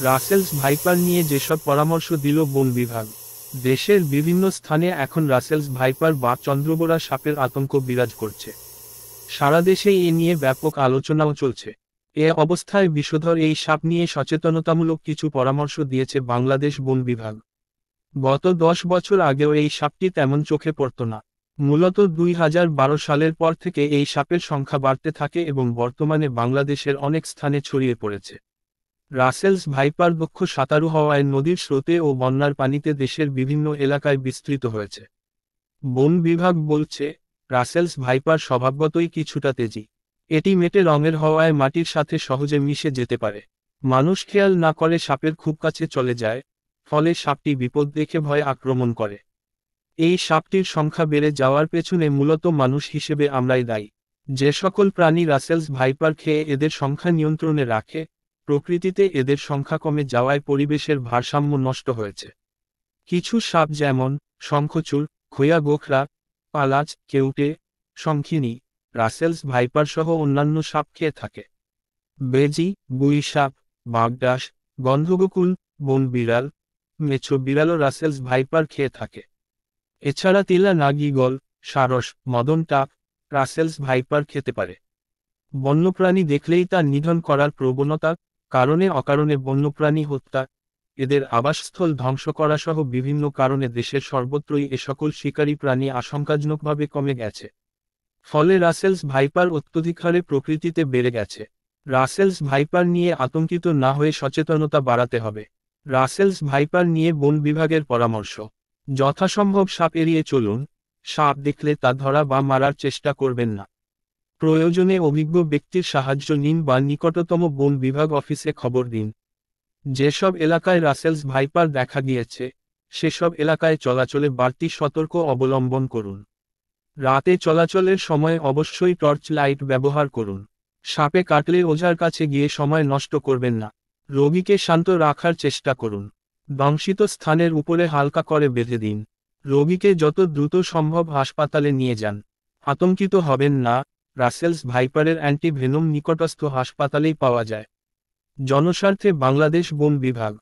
Russell's viper নিয়ে যেসব পরামর্শ দিল বন বিভাগ। দেশের বিভিন্ন স্থানে এখন রাসেলস ভাইপার বা চন্দ্রবোরা সাপের আতঙ্ক বিরাজ করছে। সারা দেশে এ নিয়ে ব্যাপক আলোচনাও চলছে। এ অবস্থায় বিষধর এই সাপ নিয়ে সচেতনতামূলক কিছু পরামর্শ দিয়েছে বাংলাদেশ বন বিভাগ। গত 10 বছর আগেও এই সাপটি তেমন চোখে পড়ত না। মূলত 2012 সালের পর থেকে এই সাপের সংখ্যা বাড়তে থাকে এবং বর্তমানে বাংলাদেশের অনেক স্থানে ছড়িয়ে পড়েছে। রাসেলস ভাইপার দক্ষ সাঁতারু হওয়ায় নদীর স্রোতে ও বন্যার পানিতে দেশের বিভিন্ন এলাকায় বিস্তৃত হয়েছে। বন বিভাগ বলছে, রাসেলস ভাইপার স্বভাবগতই কিছুটা তেজি। এটি মেটে রঙের হওয়ায় মাটির সাথে সহজে মিশে যেতে পারে। মানুষ খেয়াল না করে সাপের খুব কাছে চলে যায়, ফলে সাপটি বিপদ দেখে ভয়ে আক্রমণ করে। এই সাপটির সংখ্যা বেড়ে যাওয়ার পেছনে মূলত মানুষ হিসেবে আমরাই দায়ী। যে সকল প্রাণী রাসেলস ভাইপার খেয়ে এদের সংখ্যা নিয়ন্ত্রণে রাখে, প্রকৃতিতে এদের সংখ্যা কমে যাওয়ায় পরিবেশের ভারসাম্য নষ্ট হয়েছে। কিছু সাপ যেমন শঙ্খচূড়, খোয়া গোখরা, পালাচ, কেউটে, শঙ্খিনী, রাসেলস ভাইপার সহ অন্যান্য সাপ খেয়ে থাকে। বেজি, বুই সাপ, বাগডাস, গন্ধগোকুল, বন বিড়াল, মেছো বিড়ালও রাসেলস ভাইপার খেয়ে থাকে। এছাড়া তিলা নাগিগল, সারস, মদন টাপ, রাসেলস ভাইপার খেতে পারে। বন্যপ্রাণী দেখলেই তা নিধন করার প্রবণতা, কারণে অকারণে বন্যপ্রাণী হত্যা, এদের আবাসস্থল ধ্বংস করা সহ বিভিন্ন কারণে দেশের সর্বত্রই এ সকল শিকারী প্রাণী আশঙ্কাজনকভাবে কমে গেছে। ফলে রাসেলস ভাইপার অত্যধিক হারে প্রকৃতিতে বেড়ে গেছে। রাসেলস ভাইপার নিয়ে আতঙ্কিত না হয়ে সচেতনতা বাড়াতে হবে। রাসেলস ভাইপার নিয়ে বন বিভাগের পরামর্শ: যথাসম্ভব সাপ এড়িয়ে চলুন। সাপ দেখলে তা ধরা বা মারার চেষ্টা করবেন না। প্রয়োজনে অভিজ্ঞ ব্যক্তির সাহায্য নিন বা নিকটতম বন বিভাগ অফিসে খবর দিন। যেসব এলাকায় রাসেলস ভাইপার দেখা গিয়েছে, সেসব এলাকায় চলাচলে বাড়তি সতর্ক অবলম্বন করুন। রাতে চলাচলের সময় অবশ্যই টর্চ লাইট ব্যবহার করুন। সাপে কাটলে ওঝার কাছে গিয়ে সময় নষ্ট করবেন না। রোগীকে শান্ত রাখার চেষ্টা করুন। দংশিত স্থানের উপরে হালকা করে বেঁধে দিন। রোগীকে যত দ্রুত সম্ভব হাসপাতালে নিয়ে যান। আতঙ্কিত হবেন না, রাসেলস ভাইপারের অ্যান্টিভেনম নিকটস্থ হাসপাতালেই পাওয়া যায়। জনস্বার্থে বাংলাদেশ বন বিভাগ।